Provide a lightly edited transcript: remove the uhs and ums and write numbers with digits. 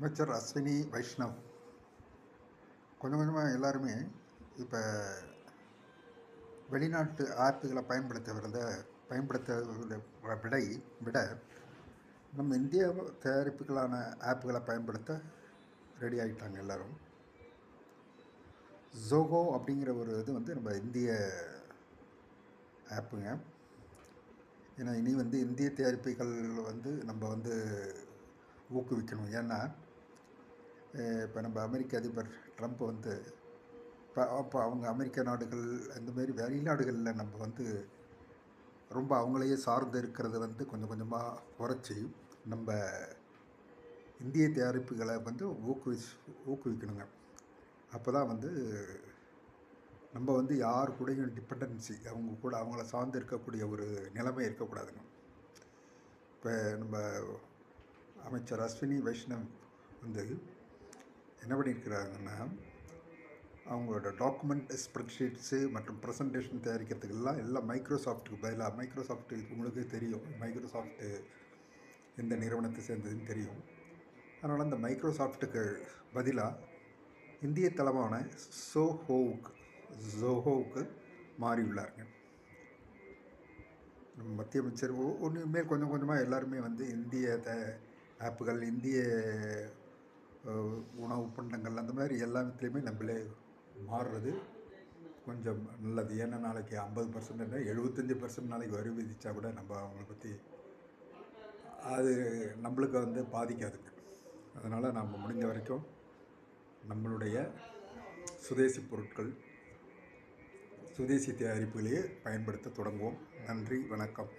அமைச்சர் அஸ்வினி வைஷ்ணவ் கொஞ்சம் கொஞ்சமாக எல்லாருமே இப்போ வெளிநாட்டு ஆப்புகளை பயன்படுத்துவதை விட நம்ம இந்திய தயாரிப்புகளான ஆப்புகளை பயன்படுத்த ரெடி ஆகிட்டாங்க எல்லோரும். ஜோகோ அப்படிங்கிற ஒரு இது நம்ம இந்திய ஆப்புங்க. ஏன்னா இனி இந்திய தயாரிப்புகள் நம்ம ஊக்குவிக்கணும். ஏன்னா இப்போ நம்ம அமெரிக்க அதிபர் ட்ரம்ப் இப்போ அவங்க அமெரிக்க நாடுகள் இந்தமாரி வெளிநாடுகளில் நம்ம ரொம்ப அவங்களையே சார்ந்து இருக்கிறது கொஞ்சம் கொஞ்சமாக குறைச்சி நம்ம இந்திய தயாரிப்புகளை ஊக்குவிக்கணுங்க. அப்போ தான் நம்ம யார் கூடயும் டிபெண்டன்சி அவங்கள சார்ந்து இருக்கக்கூடிய ஒரு நிலைமை இருக்கக்கூடாதுங்க. இப்போ நம்ம அமைச்சர் அஸ்வினி வைஷ்ணவ் என்ன பண்ணியிருக்கிறாங்கன்னா, அவங்களோட டாக்குமெண்ட் ஸ்ப்ரெட்ஷீட்ஸு மற்றும் ப்ரெசன்டேஷன் தயாரிக்கிறதுக்கெல்லாம் எல்லாம் மைக்ரோசாஃப்ட்டுக்கு பதிலாக மைக்ரோசாஃப்ட்டு உங்களுக்கு தெரியும், மைக்ரோசாஃப்ட்டு எந்த நிறுவனத்தை சேர்ந்ததுன்னு தெரியும். அதனால் அந்த மைக்ரோசாஃப்ட்டுக்கு பதிலாக இந்திய தளமான ஜோஹோவுக்கு மாறியுள்ளாருங்க. மத்திய அமைச்சர் மேல் கொஞ்சம் கொஞ்சமாக எல்லாருமே இந்திய ஆப்புகள், இந்திய உணவு பண்டங்கள், அந்த மாதிரி எல்லாத்துலேயுமே நம்மளே மாறுறது கொஞ்சம் நல்லது. ஏன்னா நாளைக்கு 50% இல்லை 75% நாளைக்கு வரி விதித்தா கூட நம்ம அவங்கள பற்றி அது நம்மளுக்கு பாதிக்காதுங்க. அதனால் நாம் முடிஞ்ச வரைக்கும் நம்மளுடைய சுதேசி பொருட்கள், சுதேசி தயாரிப்புகளையே பயன்படுத்த தொடங்குவோம். நன்றி, வணக்கம்.